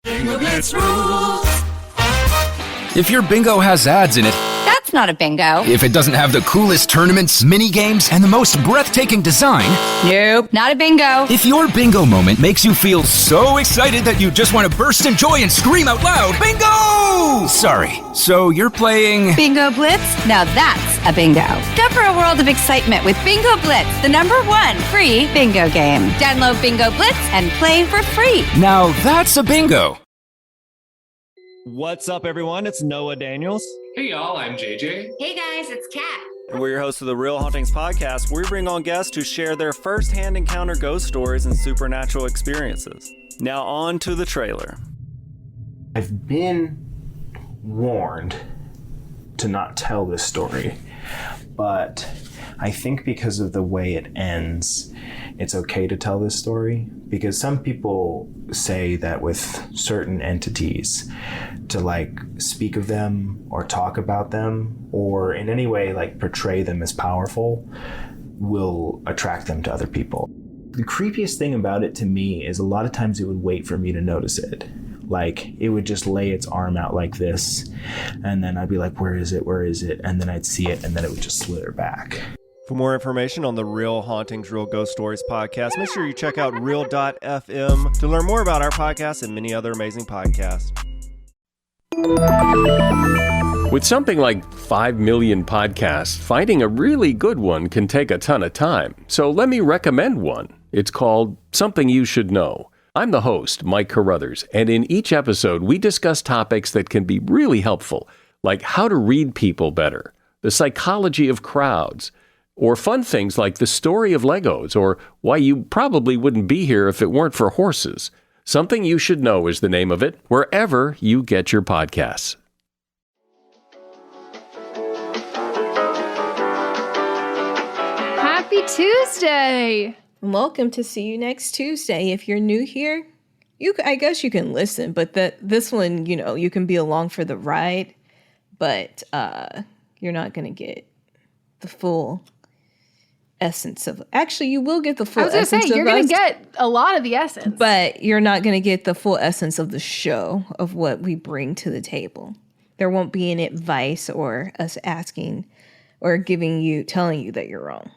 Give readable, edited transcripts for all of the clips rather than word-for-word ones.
Bingo Blitz rules. If your bingo has ads in it, That's not a bingo. if it doesn't have the coolest tournaments, mini games, and the most breathtaking design, Nope, not a bingo. if your bingo moment makes you feel so excited that you just want to burst in joy and scream out loud, bingo! Sorry, so you're playing... Bingo Blitz? Now that's a bingo. Discover a world of excitement with Bingo Blitz, the #1 free bingo game. Download Bingo Blitz and play for free. Now that's a bingo. What's up, everyone? It's Noah Daniels. Hey y'all, I'm JJ. Hey guys, it's Kat. And we're your hosts of the Real Hauntings podcast, where we bring on guests to share their first-hand encounter ghost stories and supernatural experiences. Now on to the trailer. I've been warned to not tell this story, but I think because of the way it ends, it's okay to tell this story, because some people say that with certain entities, to like speak of them or talk about them or in any way like portray them as powerful will attract them to other people. The creepiest thing about it to me is a lot of times it would wait for me to notice it. Like it would just lay its arm out like this, and then I'd be like, where is it? Where is it? And then I'd see it, and then it would just slither back. For more information on the Real Hauntings, Real Ghost Stories podcast, make sure you check out real.fm to learn more about our podcast and many other amazing podcasts. With something like 5 million podcasts, finding a really good one can take a ton of time. So let me recommend one. It's called Something You Should Know. I'm the host, Mike Carruthers, and in each episode, we discuss topics that can be really helpful, like how to read people better, the psychology of crowds, or fun things like the story of Legos, or why you probably wouldn't be here if it weren't for horses. Something You Should Know is the name of it, wherever you get your podcasts. Happy Tuesday! Welcome to See You Next Tuesday. If you're new here, I guess you can listen, but this one, you can be along for the ride, but you're not going to get the full essence of. Actually, you will get the full. I was going to say you're going to get a lot of the essence, but you're not going to get the full essence of the show of what we bring to the table. There won't be any advice or us asking or telling you that you're wrong.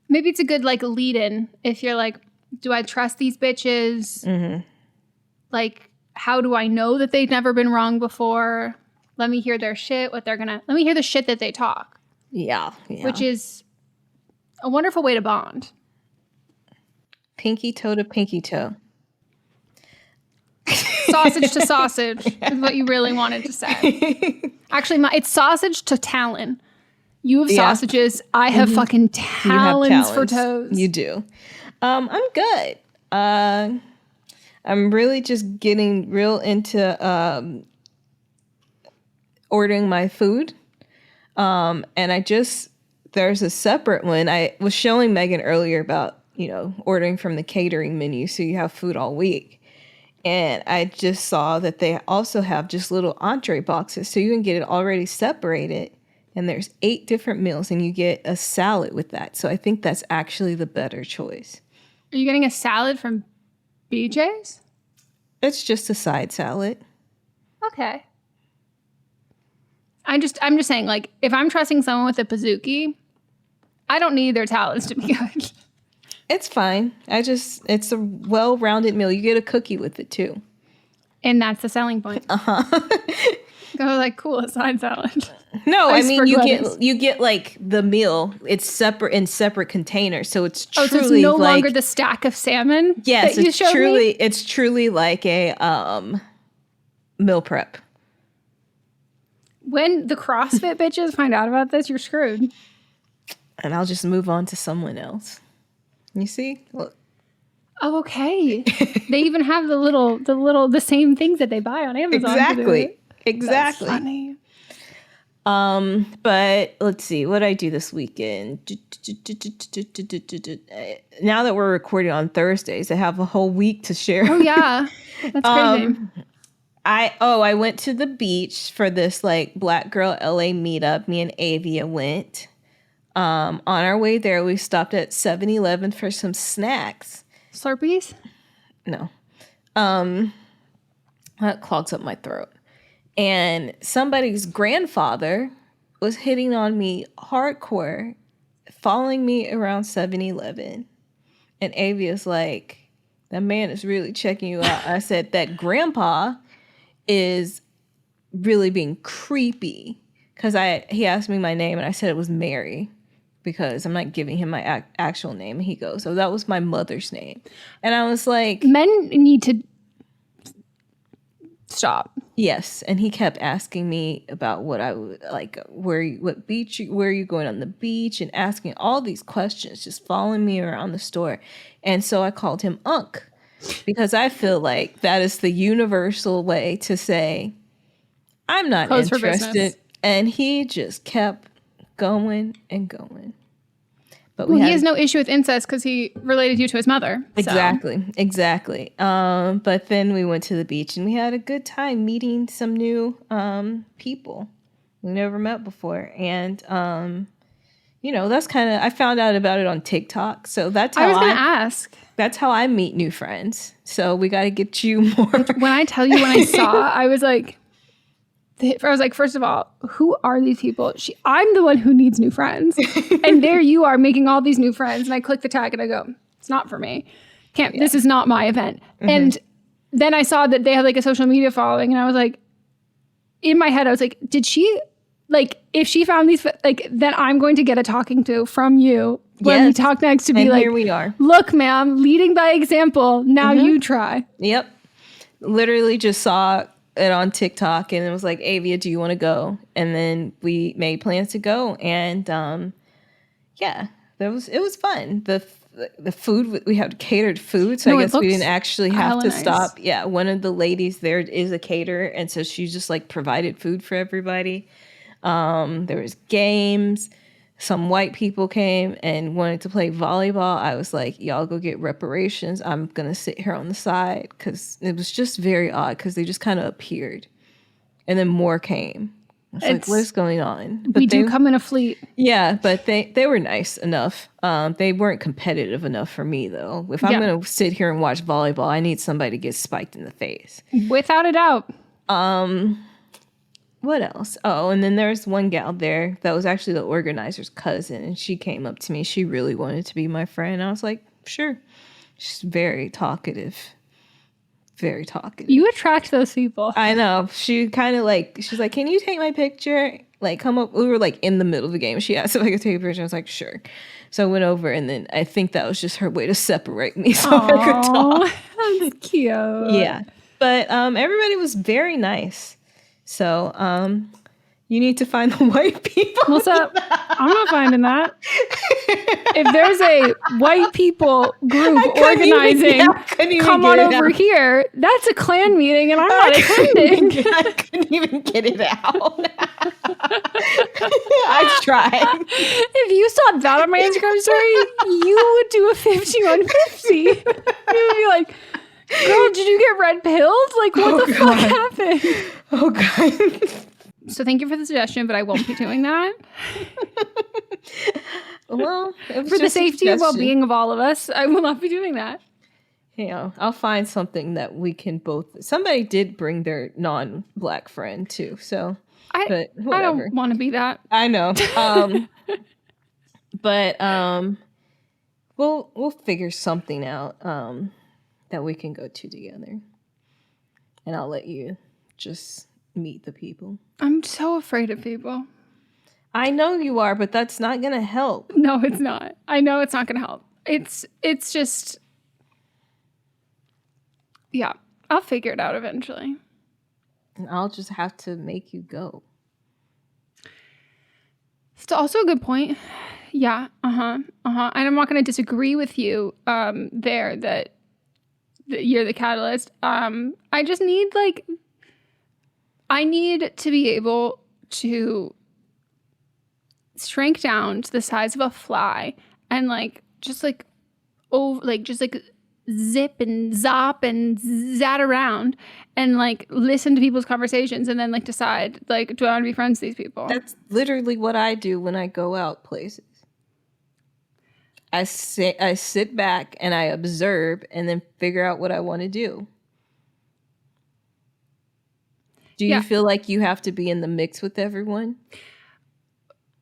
Maybe it's a good lead-in if you're like, do I trust these bitches? Mm-hmm. Like, how do I know that they've never been wrong before? Let me hear their shit. Let me hear the shit that they talk. Yeah. Which is a wonderful way to bond. Pinky toe to pinky toe. Sausage to sausage is what you really wanted to say. Actually, it's sausage to talon. You have sausages. I have fucking talons for toes. You do. I'm good. I'm really just getting real into ordering my food. And there's a separate one. I was showing Megan earlier about, ordering from the catering menu so you have food all week. And I just saw that they also have just little entree boxes so you can get it already separated. And there's 8 different meals, and you get a salad with that. So I think that's actually the better choice. Are you getting a salad from BJ's? It's just a side salad. Okay. I'm just saying, if I'm trusting someone with a Pizookie, I don't need their talents to be good. It's fine. It's a well-rounded meal. You get a cookie with it, too. And that's the selling point. Uh-huh. Go cool, a side salad. No, I mean you get the meal. It's separate in separate containers, so it's truly so it's no longer the stack of salmon. Yes, it's truly like a meal prep. When the CrossFit bitches find out about this, you're screwed. And I'll just move on to someone else. You see? Look. Oh, okay. They even have the same things that they buy on Amazon. Exactly. That's funny. But let's see what I do this weekend. Now that we're recording on Thursdays, I have a whole week to share. Oh yeah, that's crazy. I went to the beach for this Black Girl LA meetup. Me and Avia went. On our way there, we stopped at 7-Eleven for some snacks. Slurpees? No. That clogs up my throat. And somebody's grandfather was hitting on me hardcore, following me around 7-Eleven. And Avia's like, that man is really checking you out. I said, that grandpa is really being creepy. Because he asked me my name and I said it was Mary. Because I'm not giving him my actual name. And he goes, oh, that was my mother's name. And I was like, men need to stop. Yes, and he kept asking me about what I would like, where are you going on the beach, and asking all these questions, just following me around the store. And so I called him Unc, because I feel like that is the universal way to say, I'm not Close for interested. business. And he just kept going and going. But he has no issue with incest because he related you to his mother. Exactly. But then we went to the beach and we had a good time meeting some new people we never met before. And, that's kind of, I found out about it on TikTok. So that's how I was going to ask. That's how I meet new friends. So we got to get you more. When I tell you, when I saw, I was like, first of all, who are these people? I'm the one who needs new friends. And there you are making all these new friends. And I click the tag and I go, it's not for me. This is not my event. Mm-hmm. And then I saw that they had like a social media following. And I was like, in my head, I was like, did she, like, if she found these, like, then I'm going to get a talking to from you when we talk next to be and like, here we are. Look, ma'am, leading by example. Now you try. Yep. Literally just saw it on TikTok and it was like, Avia, do you want to go? And then we made plans to go, and it was fun. The food, we had catered food, so I guess we didn't actually have to stop. Yeah, one of the ladies there is a caterer, and so she just like provided food for everybody. There was games. Some white people came and wanted to play volleyball. I was like, y'all go get reparations. I'm going to sit here on the side, because it was just very odd because they just kind of appeared. And then more came. I was like, what is going on? But we do come in a fleet. Yeah, but they were nice enough. They weren't competitive enough for me, though. If I'm going to sit here and watch volleyball, I need somebody to get spiked in the face. Without a doubt. What else? Oh, and then there's one gal there that was actually the organizer's cousin, and she came up to me. She really wanted to be my friend. I was like, sure. She's very talkative. Very talkative. You attract those people. I know. She kind of like, she's like, can you take my picture? Like, come up. We were like in the middle of the game. She asked if I could take a picture. I was like, sure. So I went over, and then I think that was just her way to separate me so I could talk. That's cute. Yeah. But everybody was very nice. So, you need to find the white people. Melissa, I'm not finding that. If there's a white people group organizing, come on over here, that's a Klan meeting and I'm not attending. I couldn't even get it out. I tried. If you saw that on my Instagram story, you would do a 50-150. You would be like, girl, did you get red pills? Like, what the fuck happened? Oh, God. So thank you for the suggestion, but I won't be doing that. Well, for the safety and well-being of all of us, I will not be doing that. You know, I'll find something that we can both... Somebody did bring their non-black friend, too, so... I don't want to be that. I know. But we'll figure something out that we can go to together. And I'll let you just meet the people. I'm so afraid of people. I know you are, but that's not going to help. No, it's not. I know it's not going to help. It's just... Yeah, I'll figure it out eventually. And I'll just have to make you go. It's also a good point. Yeah, And I'm not going to disagree with you there that you're the catalyst. I just need, I need to be able to shrink down to the size of a fly and, just zip and zop and zat around and listen to people's conversations and then decide do I want to be friends with these people? That's literally what I do when I go out places. I sit back and I observe and then figure out what I want to do. Do you feel like you have to be in the mix with everyone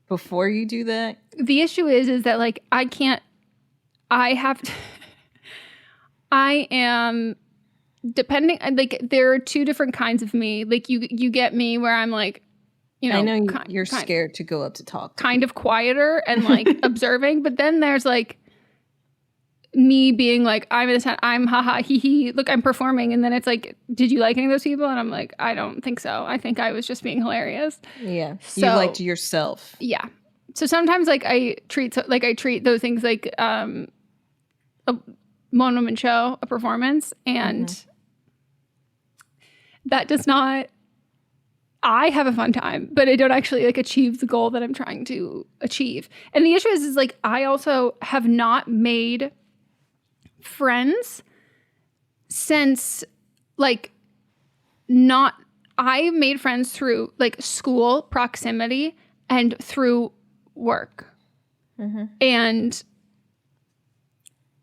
before you do that? The issue is that like I am depending, like there are two different kinds of me. Like you get me where I'm like, you know, I know you're scared to go up to talk. Kind of quieter and like observing, but then there's like me being like, I'm haha hee hee, look, I'm performing, and then it's like, did you like any of those people? And I'm like, I don't think so. I think I was just being hilarious. Yeah, so, you liked yourself. Yeah. So sometimes like I treat those things like a one-woman show, a performance, and that does not. I have a fun time, but I don't actually like achieve the goal that I'm trying to achieve. And the issue is like I also have not made friends since like I made friends through like school proximity and through work. And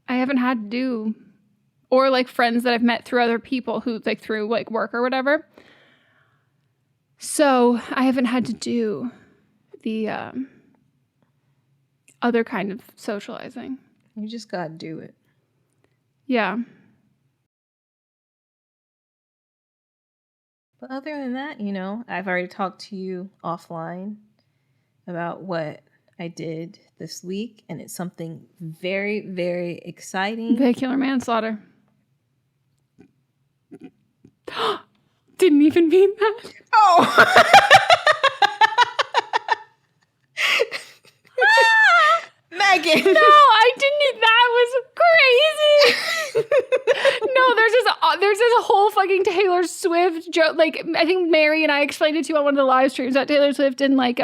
I haven't had to do, or like friends that I've met through other people who like through like work or whatever. So I haven't had to do the other kind of socializing. You just gotta do it. Yeah. But other than that, you know, I've already talked to you offline about what I did this week, and it's something very, very exciting. Vehicular manslaughter. Didn't even mean that. Oh! Megan! No, I didn't. That was crazy. No, there's this whole fucking Taylor Swift joke. Like, I think Mary and I explained it to you on one of the live streams that Taylor Swift and like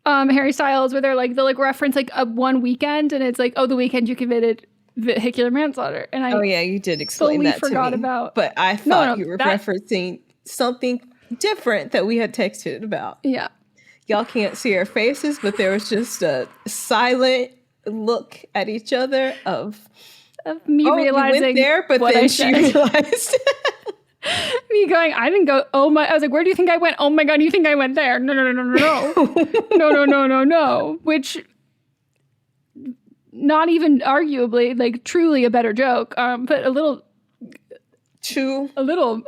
Harry Styles, where they'll like reference like a one weekend, and it's like, oh, the weekend you committed vehicular manslaughter. And I you did explain that forgot to me. about. But I thought you were referencing something different that we had texted about. Yeah. Y'all can't see our faces, but there was just a silent look at each other of me realizing you went there, but what then I she said. realized. Me going, I didn't go, oh my, I was like, where do you think I went? Oh my God, you think I went there? No. No. Which, not even arguably, like truly a better joke, but a little too topical,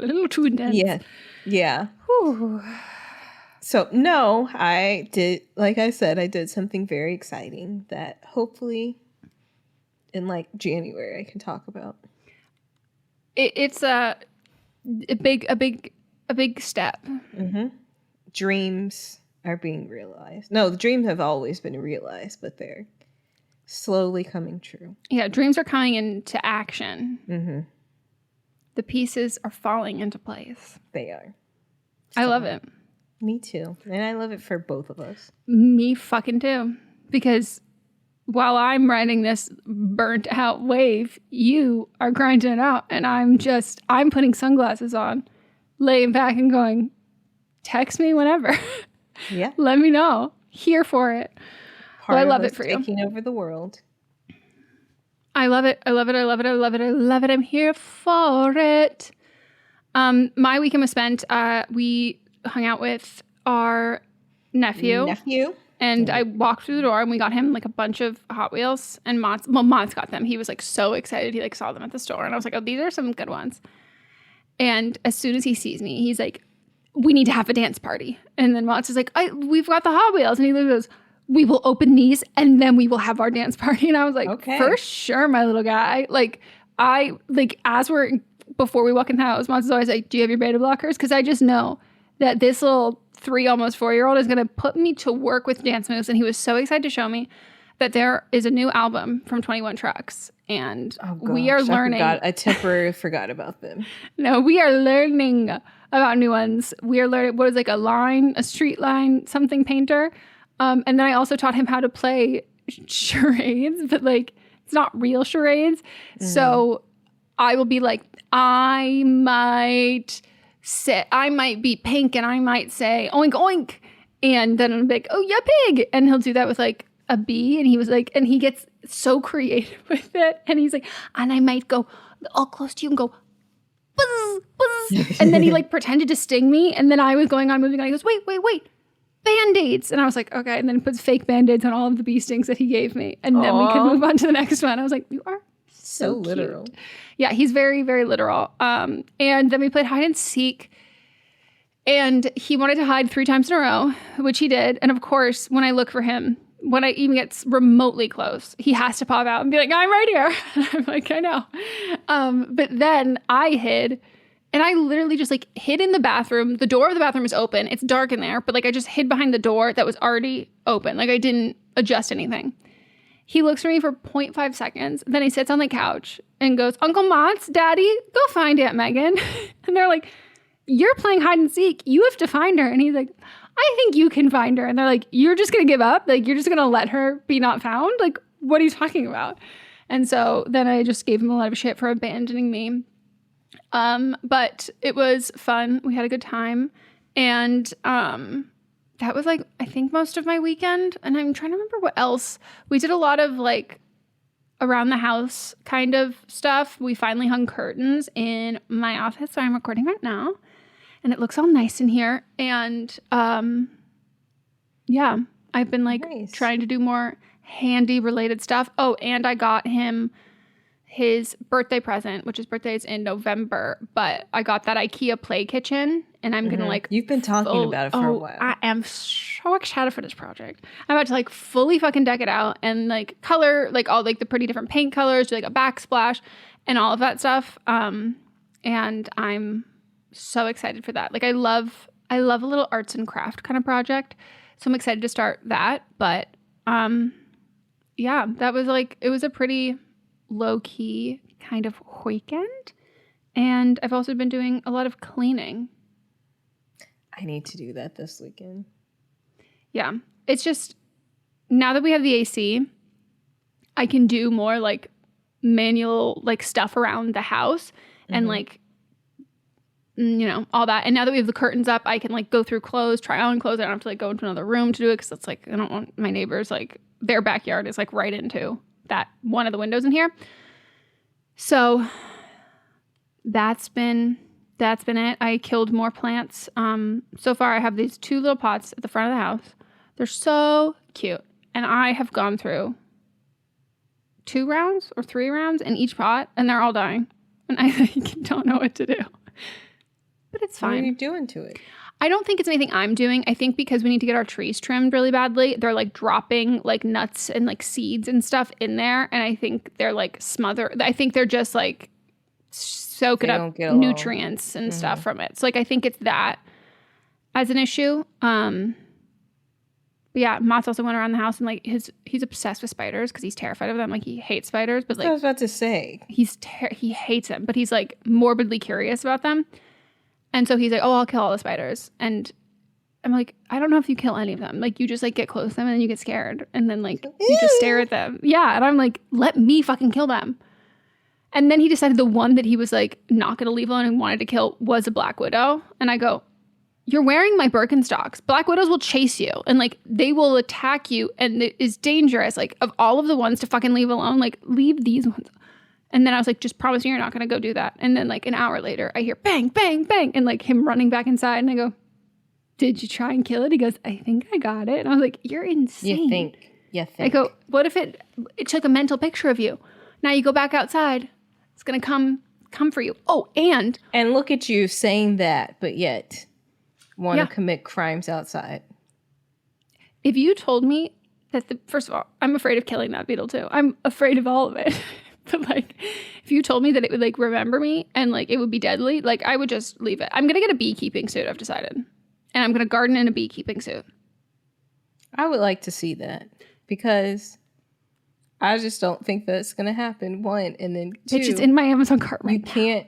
a little too intense. Yeah. Whew. So no, I did, like I said, I did something very exciting that hopefully in like January I can talk about. It's a big step. Mm-hmm. Dreams are being realized. No, the dreams have always been realized, but they're slowly coming true. Yeah, dreams are coming into action. Mm-hmm. The pieces are falling into place. They are. I love it. Me too. And I love it for both of us. Me fucking too. Because while I'm riding this burnt out wave, you are grinding it out. And I'm putting sunglasses on, laying back and going, text me whenever. Yeah. Let me know. Here for it. I love it for you. Taking over the world. I love it. I'm here for it. My weekend was spent, we hung out with our nephew. And I walked through the door and we got him like a bunch of Hot Wheels, and Mott's got them. He was like so excited. He like saw them at the store and I was like, oh, these are some good ones. And as soon as he sees me, he's like, we need to have a dance party. And then Mott's is like, we've got the Hot Wheels. And he literally goes, we will open these and then we will have our dance party. And I was like, okay, for sure, my little guy. Before we walk in the house, Mott's is always like, do you have your beta blockers? Because I just know that this little 3, almost 4-year-old is going to put me to work with dance moves. And he was so excited to show me that there is a new album from 21 Trucks. And we are learning. I temporarily forgot about them. No, we are learning about new ones. We are learning what is like a street line, something painter. And then I also taught him how to play charades, but like it's not real charades. So I will be like, I might be pink and I might say oink oink, and then I'm like, oh yeah, pig, and he'll do that with like a bee, and he was like, and he gets so creative with it, and he's like, and I might go all close to you and go buzz, And then he like pretended to sting me. And then I was going on moving on. He goes, wait, Band-Aids. And I was like, okay. And then he puts fake Band-Aids on all of the bee stings that he gave me. And then we could move on to the next one. I was like, you are so literal. Cute. Yeah, he's very, very literal. And then we played hide and seek. And he wanted to hide 3 times in a row, which he did. And of course, when I look for him, when I even get remotely close, he has to pop out and be like, I'm right here. And I'm like, I know. But then I hid. And I literally just like hid in the bathroom. The door of the bathroom is open. It's dark in there. But like I just hid behind the door that was already open. Like I didn't adjust anything. He looks for me for 0.5 seconds. Then he sits on the couch and goes, Uncle Mott's, Daddy, go find Aunt Meghan. And they're like, you're playing hide and seek. You have to find her. And he's like, I think you can find her. And they're like, you're just going to give up? Like, you're just going to let her be not found? Like, what are you talking about? And so then I just gave him a lot of shit for abandoning me. But it was fun. We had a good time. And that was like, I think most of my weekend. And I'm trying to remember what else. We did a lot of like around the house kind of stuff. We finally hung curtains in my office where I'm recording right now. And it looks all nice in here. And yeah, I've been like trying to do more handy related stuff. Oh, and I got him his birthday present, which his birthday is in November. But I got that IKEA play kitchen. And I'm going to like... You've been talking about it for a while. I am so excited for this project. I'm about to like fully fucking deck it out and like color like all like the pretty different paint colors, do like a backsplash and all of that stuff. And I'm so excited for that. Like I love a little arts and craft kind of project. So I'm excited to start that. But yeah, that was like, it was a pretty low key kind of weekend. And I've also been doing a lot of cleaning. I need to do that this weekend. Yeah. It's just, now that we have the AC, I can do more like manual like stuff around the house and like, you know, all that. And now that we have the curtains up, I can like go through clothes, try on clothes. I don't have to like go into another room to do it because it's like, I don't want my neighbors, like their backyard is like right into that one of the windows in here. So that's been it. I killed more plants. So far I have these 2 little pots at the front of the house. They're so cute. And I have gone through 2 rounds or 3 rounds in each pot and they're all dying. And I don't know what to do. But it's fine. What are you doing to it? I don't think it's anything I'm doing. I think because we need to get our trees trimmed really badly, they're like dropping like nuts and like seeds and stuff in there. And I think they're like smothered. I think they're just like soaking up nutrients and stuff from it. So like I think it's that as an issue. But yeah, Mott's also went around the house and like he's obsessed with spiders because he's terrified of them. Like he hates spiders, but like I was about to say he hates them, but he's like morbidly curious about them. And so he's like, oh, I'll kill all the spiders. And I'm like, I don't know if you kill any of them. Like you just like get close to them and then you get scared and then like you just stare at them. Yeah, and I'm like, let me fucking kill them. And then he decided the one that he was like not going to leave alone and wanted to kill was a black widow. And I go, you're wearing my Birkenstocks. Black widows will chase you and like they will attack you and it is dangerous. Like of all of the ones to fucking leave alone, like leave these ones. And then I was like, just promise me you're not going to go do that. And then like an hour later, I hear bang, bang, bang. And like him running back inside. And I go, did you try and kill it? He goes, I think I got it. And I was like, you're insane. You think. I go, what if it took a mental picture of you? Now you go back outside. It's going to come for you. Oh, and look at you saying that, but yet want to commit crimes outside. If you told me that first of all, I'm afraid of killing that beetle too. I'm afraid of all of it. But like, if you told me that it would like remember me and like it would be deadly, like I would just leave it. I'm going to get a beekeeping suit, I've decided. And I'm going to garden in a beekeeping suit. I would like to see that because I just don't think that's going to happen. 1, and then 2. It's in my Amazon cart right now. You can't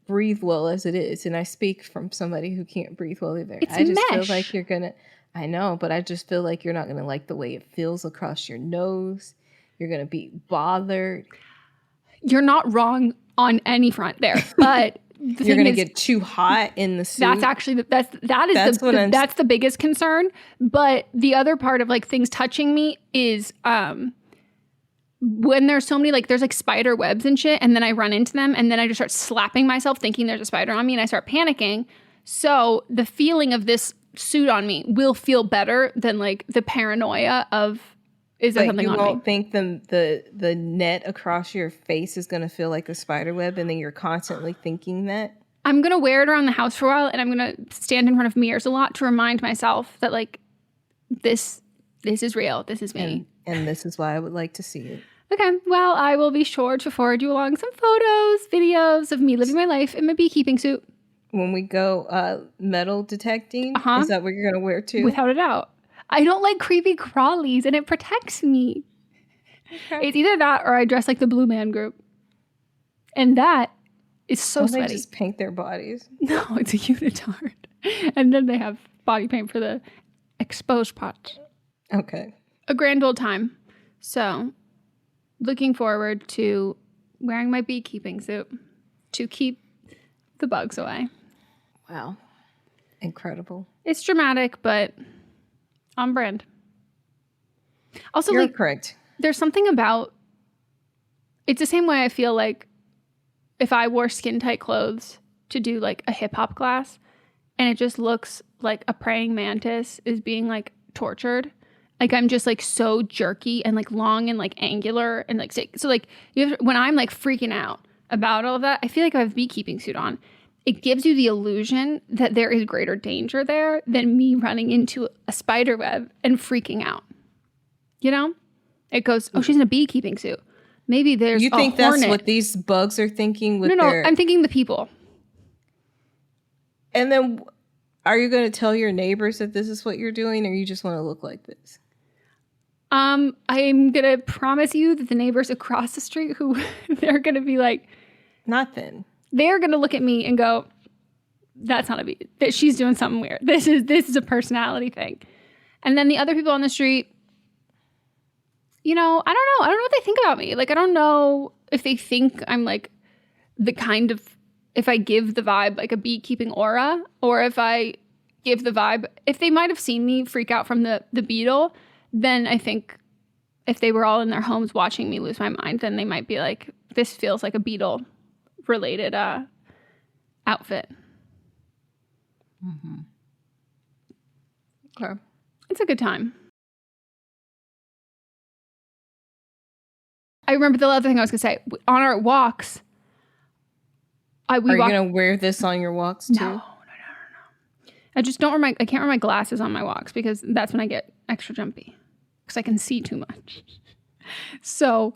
breathe well as it is. And I speak from somebody who can't breathe well either. It's I just mesh. feel like you're going to, I know, but I just feel like you're not going to like the way it feels across your nose. You're going to be bothered. You're not wrong on any front there. But you're going to get too hot in the suit. That's actually, that's the biggest concern. But the other part of like things touching me is when there's so many, like, there's like spider webs and shit, and then I run into them, and then I just start slapping myself thinking there's a spider on me, and I start panicking. So the feeling of this suit on me will feel better than like the paranoia of, is there something on me? You won't think the net across your face is going to feel like a spider web, and then you're constantly thinking that? I'm going to wear it around the house for a while, and I'm going to stand in front of mirrors a lot to remind myself that, like, this is real. This is me. And this is why I would like to see it. Okay. Well, I will be sure to forward you along some photos, videos of me living my life in my beekeeping suit. When we go metal detecting, is that what you're going to wear too? Without a doubt. I don't like creepy crawlies, and it protects me. Okay. It's either that or I dress like the Blue Man Group. And that is so sweaty. They just paint their bodies. No, it's a unitard. And then they have body paint for the exposed parts. Okay. A grand old time. So, looking forward to wearing my beekeeping suit to keep the bugs away. Wow. Incredible. It's dramatic, but on brand. Also, you're like, correct. There's something about, it's the same way I feel like if I wore skin tight clothes to do like a hip hop class and it just looks like a praying mantis is being like tortured. Like I'm just like so jerky and like long and like angular and like so like when I'm like freaking out about all of that, I feel like I have a beekeeping suit on. It gives you the illusion that there is greater danger there than me running into a spider web and freaking out. You know? It goes, oh, she's in a beekeeping suit. Maybe there's You think a hornet. that's what these bugs are thinking with No, I'm thinking the people. And then are you going to tell your neighbors that this is what you're doing, or you just want to look like this? I'm going to promise you that the neighbors across the street who they're going to be like, nothing. They're going to look at me and go, that's not a bee. That she's doing something weird. This is a personality thing. And then the other people on the street, you know, I don't know. I don't know what they think about me. Like, I don't know if they think I'm like the kind of, if I give the vibe like a beekeeping aura, or if I give the vibe, if they might have seen me freak out from the beetle, then I think if they were all in their homes watching me lose my mind, then they might be like, this feels like a beetle related outfit. Mm-hmm. Okay. It's a good time. I remember the other thing I was going to say. On our walks, Are you going to wear this on your walks too? No. I just don't I can't wear my glasses on my walks because that's when I get extra jumpy because I can see too much. So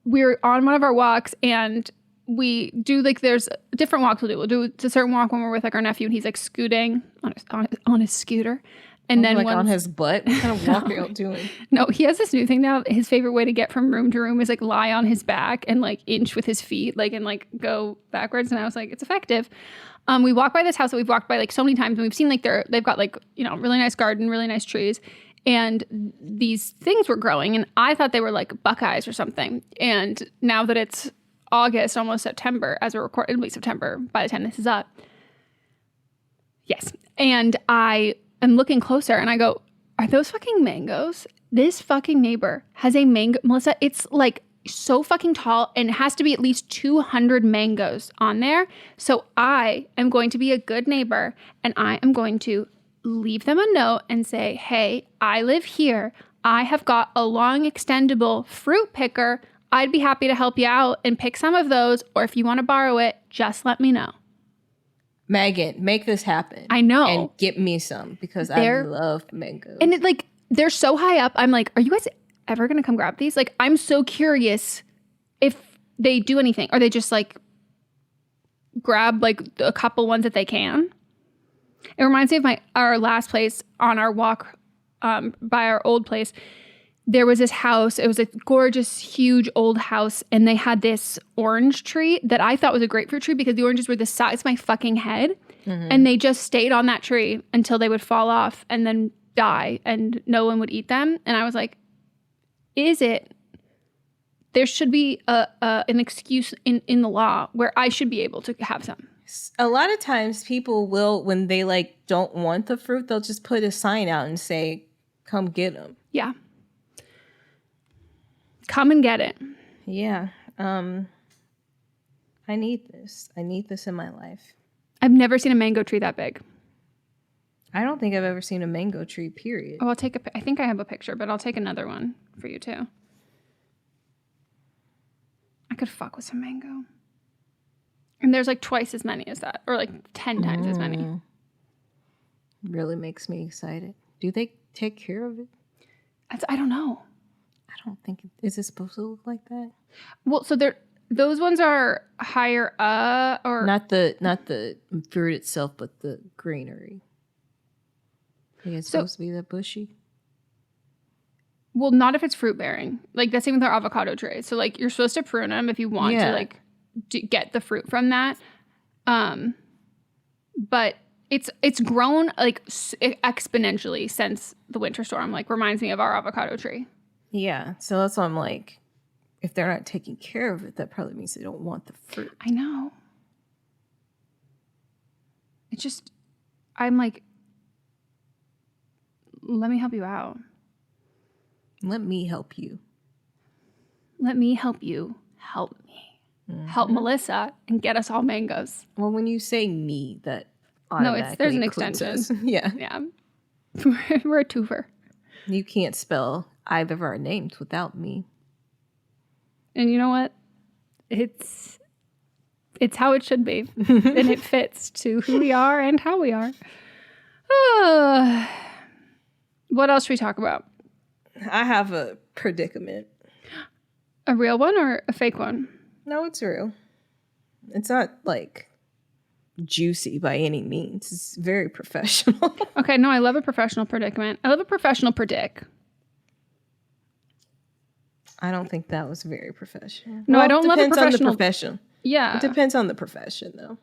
we're on one of our walks and we do like, there's different walks we'll do. We'll do a certain walk when we're with like our nephew and he's like scooting on his scooter. And then like on his butt? What kind of walk are you doing? No, he has this new thing now. His favorite way to get from room to room is like lie on his back and like inch with his feet, like and like go backwards. And I was like, it's effective. We walk by this house that we've walked by like so many times, and we've seen like they've got like, you know, really nice garden, really nice trees, and these things were growing, and I thought they were like buckeyes or something. And now that it's August, almost September, as we're recording, it'll be September by the time this is up. Yes, and I am looking closer, and I go, "Are those fucking mangoes?" This fucking neighbor has a mango, Melissa. It's like so fucking tall, and it has to be at least 200 mangoes on there. So I am going to be a good neighbor, and I am going to leave them a note and say, hey, I live here. I have got a long extendable fruit picker. I'd be happy to help you out and pick some of those, or if you want to borrow it, just let me know. Megan, make this happen. I know. And get me some, because I love mangoes. And it, like, they're so high up. I'm like, are you guys ever gonna come grab these? Like, I'm so curious if they do anything, or they just like grab like a couple ones that they can. It reminds me of our last place on our walk by our old place. There was this house. It was a gorgeous, huge old house, and they had this orange tree that I thought was a grapefruit tree because the oranges were the size of my fucking head, and they just stayed on that tree until they would fall off and then die, and no one would eat them. And I was like, there should be an excuse in the law where I should be able to have some. A lot of times people will, when they like don't want the fruit, they'll just put a sign out and say, come get them. Yeah. Come and get it. Yeah. I need this. I need this in my life. I've never seen a mango tree that big. I don't think I've ever seen a mango tree, period. Oh, I think I have a picture, but I'll take another one for you too. I could fuck with some mango. And there's like twice as many as that, or like 10 times as many. Really makes me excited. Do they take care of it? I don't know. I don't think is it supposed to look like that? Well, so those ones are higher or Not the fruit itself, but the greenery. Think it's supposed to be that bushy? well, not if it's fruit bearing. Like that's same with our avocado trees. So like you're supposed to prune them if you want to like get the fruit from that. But it's grown like exponentially since the winter storm. Like reminds me of our avocado tree. Yeah, so that's why I'm like, if they're not taking care of it, that probably means they don't want the fruit. I know. It's just, I'm like, let me help you out. Let me help you. Let me help you. Help me. Help Melissa and get us all mangoes. Well, when you say me, that No, there's an includes extension. us. Yeah. Yeah. We're a twofer. You can't spell either of our names without me. And you know what? It's how it should be. And it fits to who we are and how we are. What else should we talk about? I have a predicament. A real one or a fake one? No, it's real. It's not like juicy by any means. It's very professional. Okay, no, I love a professional predicament. I love a professional predict. I don't think that was very professional. No, I don't love a Depends on professional. the profession. Yeah. It depends on the profession, though.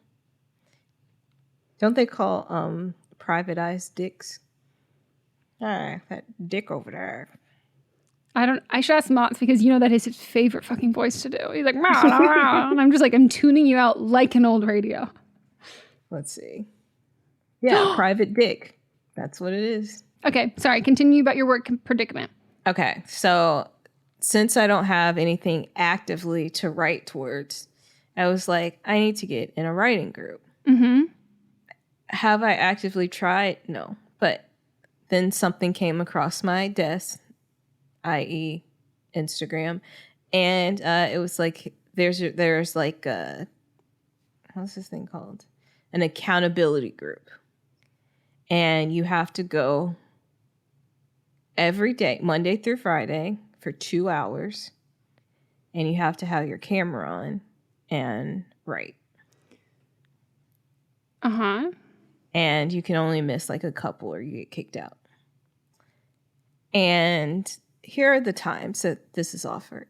Don't they call private eyes dicks? Ah, that dick over there. I should ask Mott's because you know that is his favorite fucking voice to do. He's like, rah, rah, rah. And I'm just like, I'm tuning you out like an old radio. Let's see. Yeah, private dick. That's what it is. Okay, sorry. Continue about your work predicament. Okay, so since I don't have anything actively to write towards, I was like, I need to get in a writing group. Mm-hmm. Have I actively tried? No. But then something came across my desk, i.e. Instagram, and it was like, there's like a, what's this thing called? An accountability group. And you have to go every day, Monday through Friday, for 2 hours. And you have to have your camera on and write. Uh-huh. And you can only miss like a couple or you get kicked out. And here are the times that this is offered.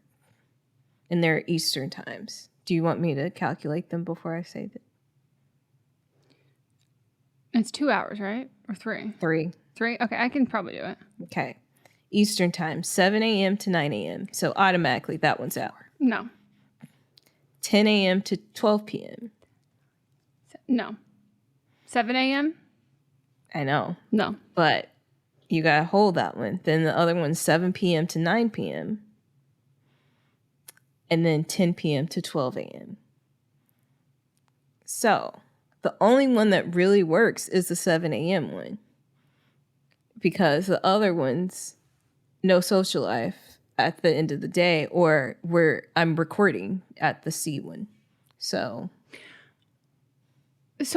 And they're Eastern times. Do you want me to calculate them before I say that? It's 2 hours, right? Or 3? 3. 3? Okay, I can probably do it. Okay. Eastern time, 7 a.m. to 9 a.m. So automatically that one's out. No. 10 a.m. to 12 p.m. No. 7 a.m.? I know. No. But you got to hold that one. Then the other one's 7 p.m. to 9 p.m. And then 10 p.m. to 12 a.m. So the only one that really works is the 7 a.m. one. Because the other ones, no social life at the end of the day, or where I'm recording at the C one. So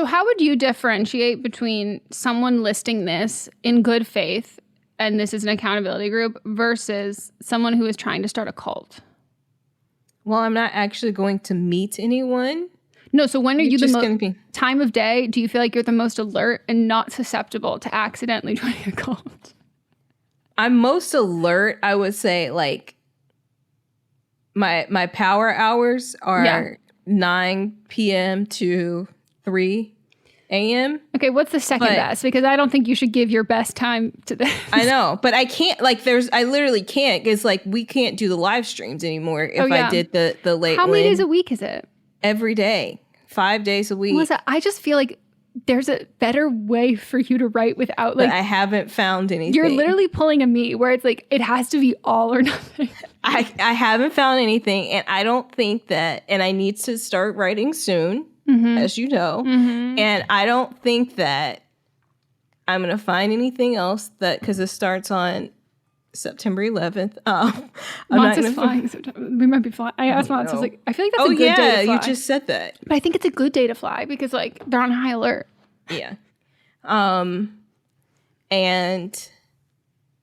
how would you differentiate between someone listing this in good faith, and this is an accountability group, versus someone who is trying to start a cult? Well, I'm not actually going to meet anyone. No, so when are you the most time of day do you feel like you're the most alert and not susceptible to accidentally joining a cult? I'm most alert, I would say, like my power hours are 9 p.m. to 3 a.m. Okay, what's the second best? Because I don't think you should give your best time to this. I know, but I can't, like, I literally can't, because, like, we can't do the live streams anymore if I did the late How many days a week is it? Every day, 5 days a week. Melissa, I just feel like there's a better way for you to write without like. But I haven't found anything. You're literally pulling a me where it's like, it has to be all or nothing. I haven't found anything, and I don't think that, and I need to start writing soon, as you know, and I don't think that I'm going to find anything else that, because it starts on September 11th. Mons is flying September. We might be flying. I asked Mons, I was like, I feel like that's a good day to fly. You just said that. But I think it's a good day to fly because like they're on high alert. Yeah. And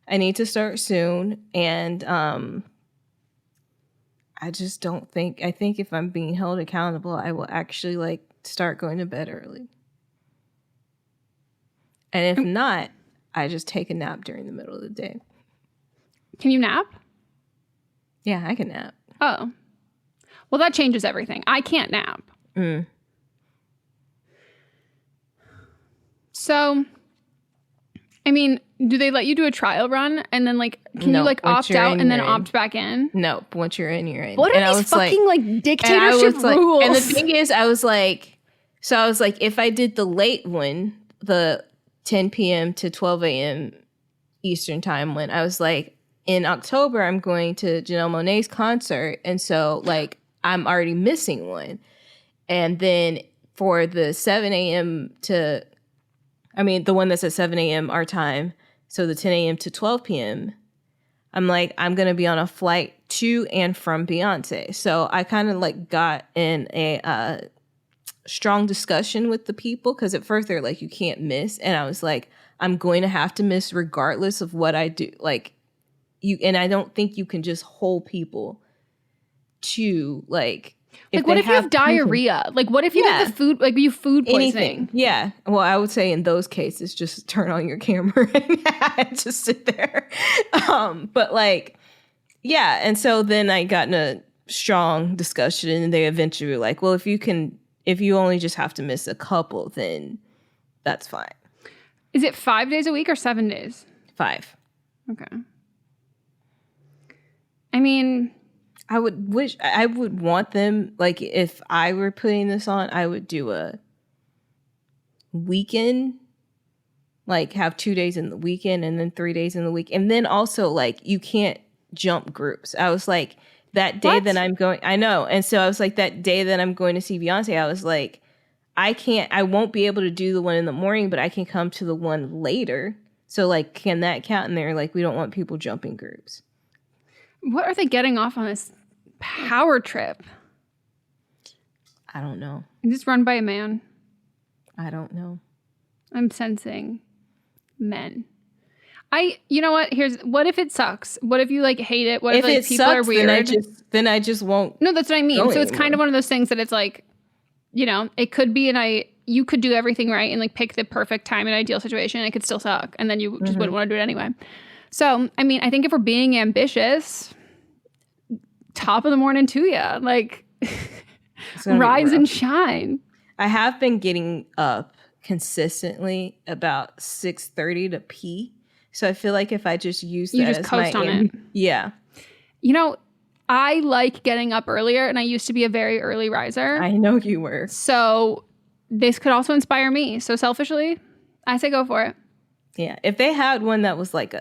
I need to start soon, and I just don't think, I think if I'm being held accountable, I will actually like start going to bed early. And if not, I just take a nap during the middle of the day. Can you nap? Yeah, I can nap. Oh. Well, that changes everything. I can't nap. So, I mean, do they let you do a trial run and then like, can you like opt out and then opt back in? No, once you're in, you're in. What are these fucking like dictatorship rules? And the thing is, I was like, if I did the late one, the 10 p.m. to 12 a.m. Eastern time one, I was like, in October, I'm going to Janelle Monáe's concert. And so like, I'm already missing one. And then for the 7 a.m. to, I mean, the one that's at 7 a.m. our time, so the 10 a.m. to 12 p.m., I'm like, I'm going to be on a flight to and from Beyonce. So I kind of like got in a strong discussion with the people, because at first they're like, you can't miss. And I was like, I'm going to have to miss regardless of what I do. Like, and I don't think you can just hold people to like what if you have diarrhea? Like what if you have the food, like you food poisoning? Anything. Yeah. Well, I would say in those cases, just turn on your camera and just sit there. But like, yeah. And so then I got in a strong discussion, and they eventually were like, well, if you only just have to miss a couple, then that's fine. Is it 5 days a week or 7 days? 5. Okay. I mean, I would want them, like, if I were putting this on, I would do a weekend, like have 2 days in the weekend and then 3 days in the week. And then also like, you can't jump groups. I was like, that day that I'm going, I know. And so I was like, that day that I'm going to see Beyonce, I was like, I won't be able to do the one in the morning, but I can come to the one later. So like, can that count? And they're like, we don't want people jumping groups. What are they getting off on this power trip? I don't know. Is this run by a man? I don't know. I'm sensing men. You know what? What if it sucks? What if you like hate it? What if like people are weird? Then I just won't. No, that's what I mean. So it's kind of one of those things that it's like, you know, it could be you could do everything right and like pick the perfect time and ideal situation. And it could still suck. And then you just wouldn't want to do it anyway. So, I mean, I think if we're being ambitious, top of the morning to ya, like rise and shine. I have been getting up consistently about 6:30 to pee. So I feel like if I just use that as coast my on it. Yeah. You know, I like getting up earlier, and I used to be a very early riser. I know you were. So this could also inspire me. So selfishly, I say go for it. Yeah. If they had one that was like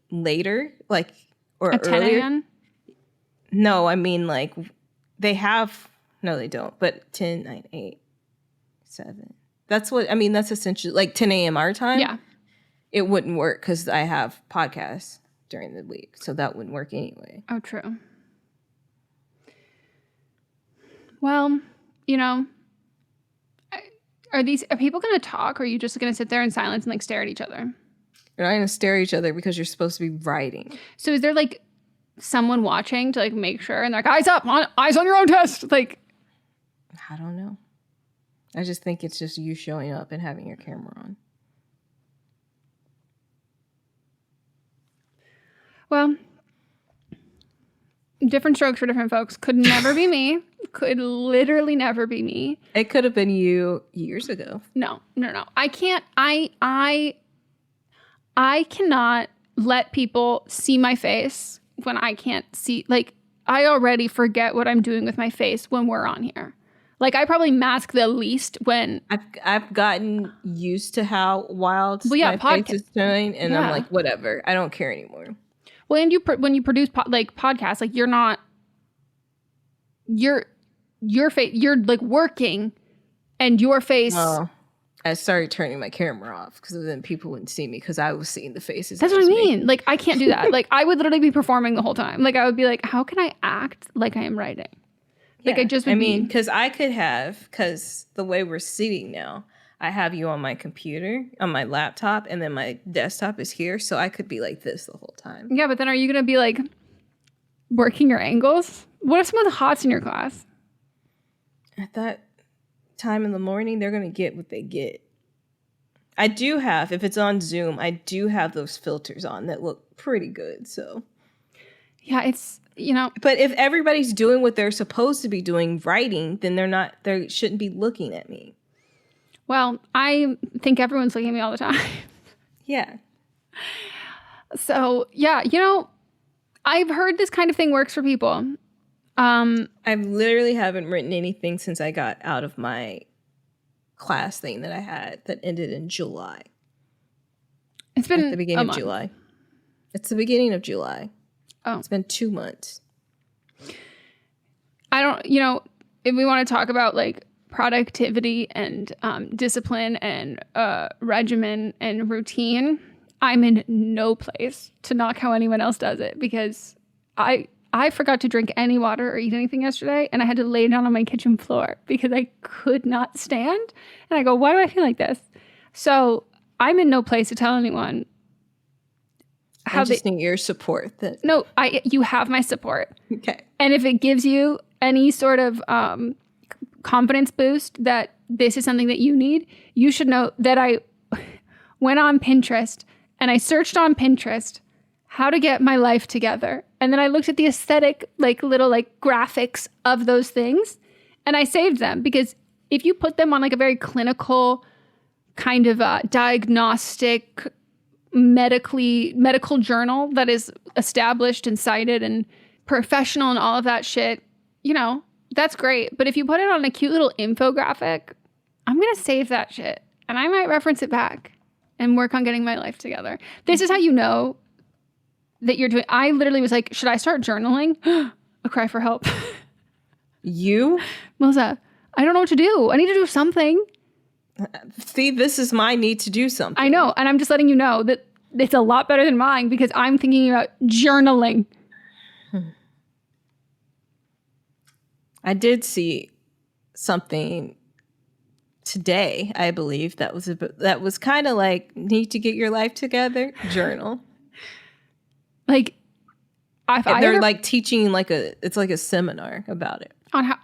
later, like, or at 10 earlier. a.m.? No, I mean like they have, no, they don't, but 10, 9, 8, 7. That's essentially like 10 a.m. our time. Yeah. It wouldn't work because I have podcasts during the week. So that wouldn't work anyway. Oh, true. Well, you know, are people going to talk, or are you just going to sit there in silence and like stare at each other? You're not going to stare at each other because you're supposed to be writing. So is there like someone watching to like make sure, and they're like, eyes on your own test? Like, I don't know. I just think it's just you showing up and having your camera on. Well, different strokes for different folks. Could never be me. Could literally never be me. It could have been you years ago. No. I can't. I cannot let people see my face when I can't see. Like, I already forget what I'm doing with my face when we're on here. Like I probably mask the least when I've gotten used to how wild my face is turning, and I'm like, whatever, I don't care anymore. Well, and when you produce podcasts, like you're not your face, you're like working, and your face. Well, I started turning my camera off because then people wouldn't see me because I was seeing the faces. That's what I mean. Like I can't do that. Like I would literally be performing the whole time. Like I would be like, how can I act like I am writing? Like I mean, because I could have, because the way we're sitting now, I have you on my computer, on my laptop, and then my desktop is here, so I could be like this the whole time. Yeah, but then are you gonna be like working your angles? What if someone's hot's in your class? At that time in the morning, they're gonna get what they get. I do have, if it's on Zoom, I do have those filters on that look pretty good, so. Yeah, it's, you know. But if everybody's doing what they're supposed to be doing, writing, then they shouldn't be looking at me. Well, I think everyone's looking at me all the time. Yeah. So, yeah, you know, I've heard this kind of thing works for people. I literally haven't written anything since I got out of my class thing that I had that ended in July. It's been at the beginning of July. It's the beginning of July. Oh. It's been 2 months. I don't, you know, if we want to talk about like productivity and discipline and regimen and routine, I'm in no place to knock how anyone else does it because I forgot to drink any water or eat anything yesterday and I had to lay down on my kitchen floor because I could not stand. And I go, why do I feel like this? So I'm in no place to tell anyone. I just need your support. No, you have my support. Okay. And if it gives you any sort of confidence boost that this is something that you need, you should know that I went on Pinterest and I searched on Pinterest how to get my life together. And then I looked at the aesthetic, like little like graphics of those things and I saved them because if you put them on like a very clinical kind of diagnostic medical journal that is established and cited and professional and all of that shit, you know, that's great. But if you put it on a cute little infographic, I'm going to save that shit and I might reference it back and work on getting my life together. This is how you know that you're doing. I literally was like, should I start journaling? A cry for help. You? Melissa, I don't know what to do. I need to do something. See, this is my need to do something. I know. And I'm just letting you know that it's a lot better than mine because I'm thinking about journaling. I did see something today, I believe, that was kind of like, need to get your life together, journal. Like, they're like teaching it's like a seminar about it. On how?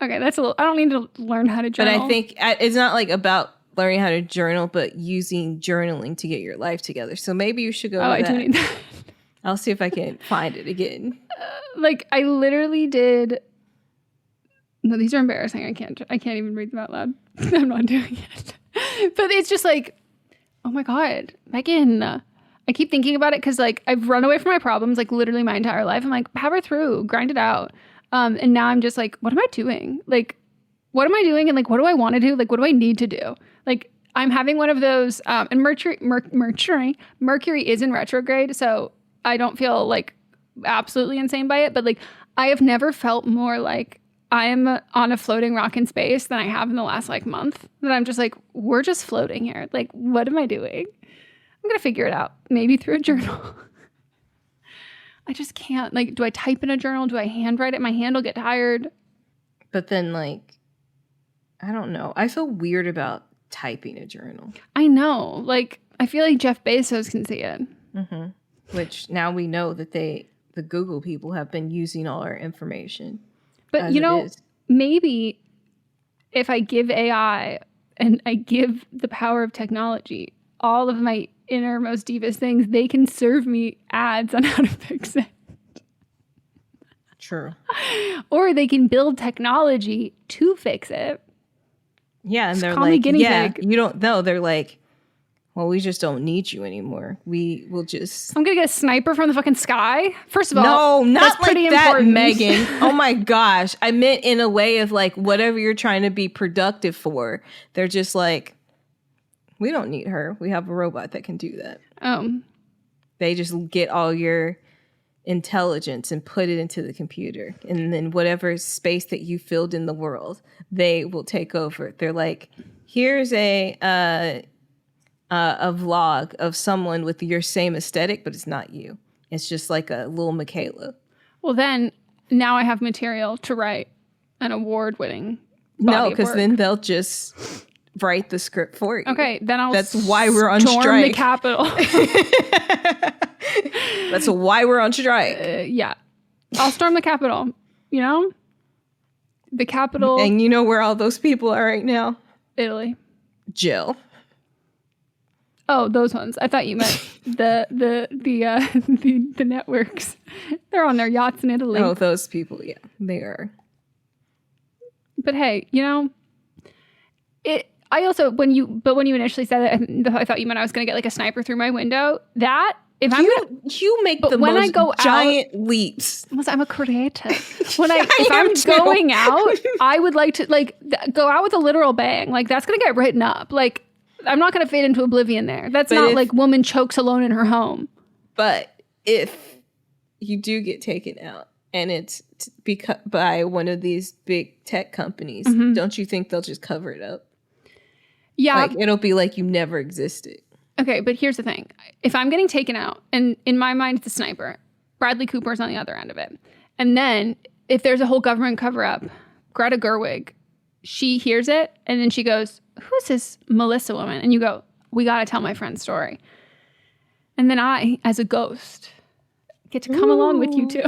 Okay, that's a little. I don't need to learn how to journal. But I think it's not like about learning how to journal, but using journaling to get your life together. So maybe you should go. I do need that. I'll see if I can find it again. Like I literally did. No, these are embarrassing. I can't even read them out loud. I'm not doing it. But it's just like, oh my God, Megan. I keep thinking about it because like I've run away from my problems like literally my entire life. I'm like, power through, grind it out. And now I'm just like, what am I doing? Like, what am I doing? And like, what do I want to do? Like, what do I need to do? Like, I'm having one of those, and Mercury is in retrograde. So I don't feel like absolutely insane by it. But like, I have never felt more like I am on a floating rock in space than I have in the last like month. That I'm just like, we're just floating here. Like, what am I doing? I'm going to figure it out. Maybe through a journal. I just can't. Like, do I type in a journal? Do I handwrite it? My hand will get tired. But then, like, I don't know. I feel weird about typing a journal. I know. Like, I feel like Jeff Bezos can see it. Mm-hmm. Which now we know that the Google people have been using all our information. But, you know, maybe if I give AI and I give the power of technology, all of my innermost, deepest things, they can serve me ads on how to fix it. True. Or they can build technology to fix it. Yeah, and Just they're call me like, guinea pig. You don't know. They're like, well, we just don't need you anymore. We will just... I'm going to get a sniper from the fucking sky? First of all, no, not that's like pretty that, important. Megan. Oh my gosh. I meant in a way of like, whatever you're trying to be productive for, they're just like, we don't need her. We have a robot that can do that. They just get all your intelligence and put it into the computer. And then whatever space that you filled in the world, they will take over. They're like, here's a vlog of someone with your same aesthetic, but it's not you. It's just like a little Michaela. Well, then now I have material to write an award-winning No, because then they'll just write the script for you. Okay, then I'll That's why we're on storm strike. the Capitol. That's why we're on strike. Yeah. I'll storm the Capitol, you know? The Capitol. And you know where all those people are right now? Italy. Jill. Oh, those ones. I thought you meant the networks. They're on their yachts in Italy. Oh, those people. Yeah, they are. But hey, you know, I also when you initially said it, I thought you meant I was going to get like a sniper through my window. That if you make the when most I go giant leaps. I'm a creator. If I'm going out, I would like to go out with a literal bang. Like that's going to get written up. Like I'm not going to fade into oblivion there. That's not like woman chokes alone in her home. But if you do get taken out and it's by one of these big tech companies, don't you think they'll just cover it up? Yeah. Like it'll be like you never existed. Okay, but here's the thing. If I'm getting taken out, and in my mind it's a sniper, Bradley Cooper's on the other end of it. And then if there's a whole government cover-up, Greta Gerwig, she hears it, and then she goes, who's this Melissa woman? And you go, we got to tell my friend's story. And then I, as a ghost, get to come along with you too.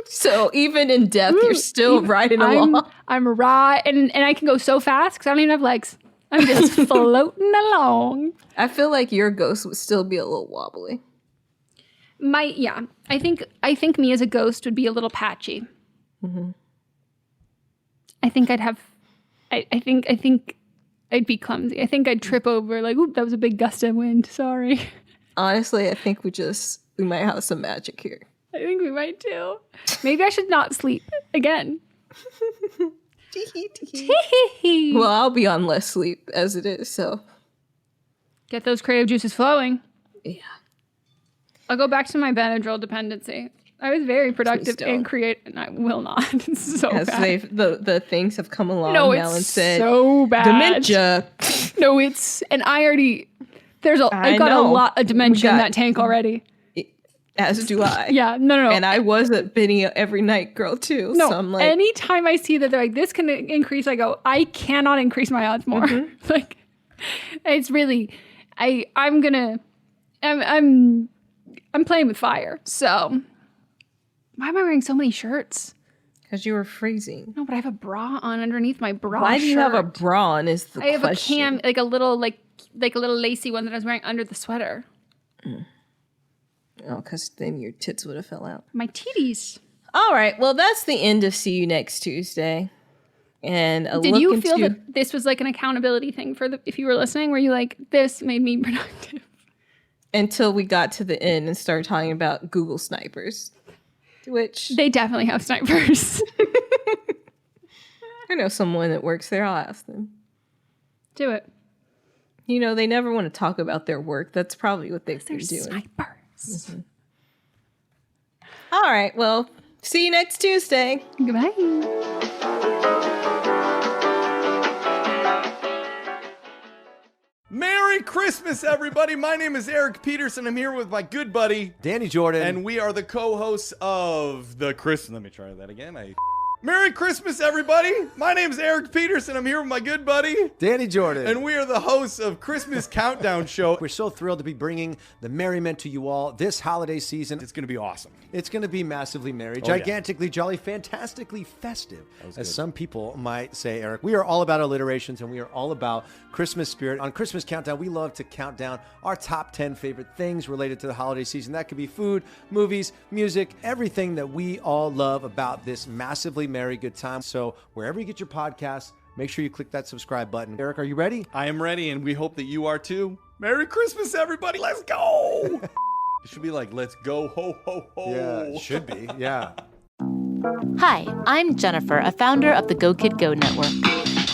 So even in death, you're still riding along. I'm right, and I can go so fast because I don't even have legs. I'm just floating along. I feel like your ghost would still be a little wobbly. I think me as a ghost would be a little patchy. Mm-hmm. I think I'd have, I think I'd be clumsy. I think I'd trip over like, oop, that was a big gust of wind. Sorry. Honestly, I think we might have some magic here. I think we might too. Maybe I should not sleep again. Well, I'll be on less sleep as it is, so. Get those creative juices flowing. Yeah. I'll go back to my Benadryl dependency. I was very productive and creative, and I will not. It's so as bad. The things have come along now and said, so bad. Dementia. No, and I already, I've got a lot of dementia in that tank already. As do I. Yeah, no. And I was at Benny every night girl too. No, so I'm like, anytime I see that they're like, this can increase, I go, I cannot increase my odds more. Like, it's really, I'm playing with fire. So, why am I wearing so many shirts? Because you were freezing. No, but I have a bra on underneath my bra. Why do you have a shirt. bra on? Is the I have question. a like a little lacy one that I was wearing under the sweater. Oh, because then your tits would have fell out. My titties. All right. Well, that's the end of See You Next Tuesday. And did you feel that this was like an accountability thing if you were listening? Were you like, this made me productive? Until we got to the end and started talking about Google snipers, which they definitely have snipers. I know someone that works there. I'll ask them. Do it. You know, they never want to talk about their work. That's probably what they've been doing. Snipers. Mm-hmm. All right. Well, see you next Tuesday. Goodbye. Merry Christmas, everybody. My name is Eric Peterson. I'm here with my good buddy, Danny Jordan. and we are the co-hosts of the Let me try that again. Merry Christmas, everybody. My name is Eric Peterson. I'm here with my good buddy, Danny Jordan. and we are the hosts of Christmas Countdown Show. We're so thrilled to be bringing the merriment to you all this holiday season. It's going to be awesome. It's going to be massively merry, yeah. gigantically jolly, fantastically festive, as some people might say, Eric. We are all about alliterations, and we are all about Christmas spirit. On Christmas Countdown, we love to count down our top 10 favorite things related to the holiday season. That could be food, movies, music, everything that we all love about this massively merry good time. So wherever you get your podcasts, make sure you click that subscribe button. Eric, are you ready? I am ready, and we hope that you are too. Merry Christmas, everybody. Let's go. It should be like, let's go, ho, ho, ho. Yeah, it should be. Yeah. Hi, I'm Jennifer, a founder of the Go Kid Go network.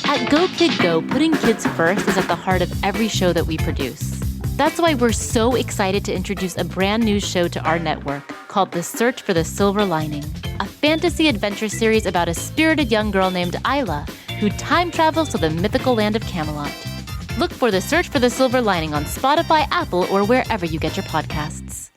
At Go Kid Go, putting kids first is at the heart of every show that we produce. That's why we're so excited to introduce a brand new show to our network called The Search for the Silver Lining, a fantasy adventure series about a spirited young girl named Isla who time travels to the mythical land of Camelot. Look for The Search for the Silver Lining on Spotify, Apple, or wherever you get your podcasts.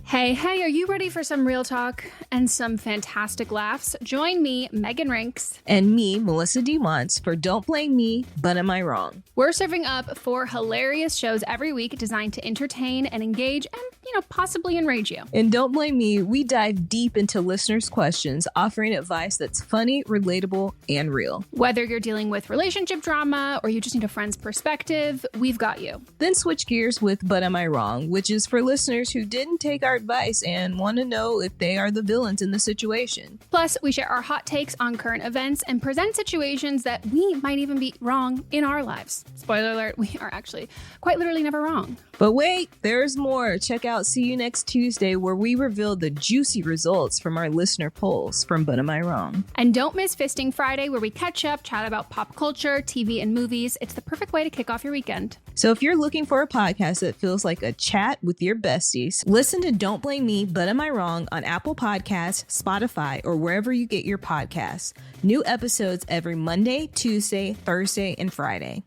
Hey, are you ready for some real talk and some fantastic laughs? Join me, Megan Rinks. And me, Melissa DeMonts, for Don't Blame Me, But Am I Wrong? We're serving up 4 hilarious shows every week designed to entertain and engage and, possibly enrage you. And Don't Blame Me, we dive deep into listeners' questions, offering advice that's funny, relatable, and real. Whether you're dealing with relationship drama or you just need a friend's perspective, we've got you. Then switch gears with But Am I Wrong, which is for listeners who didn't take our advice and want to know if they are the villains in the situation. Plus, we share our hot takes on current events and present situations that we might even be wrong in our lives. Spoiler alert, we are actually quite literally never wrong. But wait, there's more. Check out See You Next Tuesday, where we reveal the juicy results from our listener polls from But Am I Wrong? And don't miss Fisting Friday, where we catch up, chat about pop culture, TV, and movies. It's the perfect way to kick off your weekend. So if you're looking for a podcast that feels like a chat with your besties, listen to Don't Blame Me, But Am I Wrong on Apple Podcasts, Spotify, or wherever you get your podcasts. New episodes every Monday, Tuesday, Thursday, and Friday.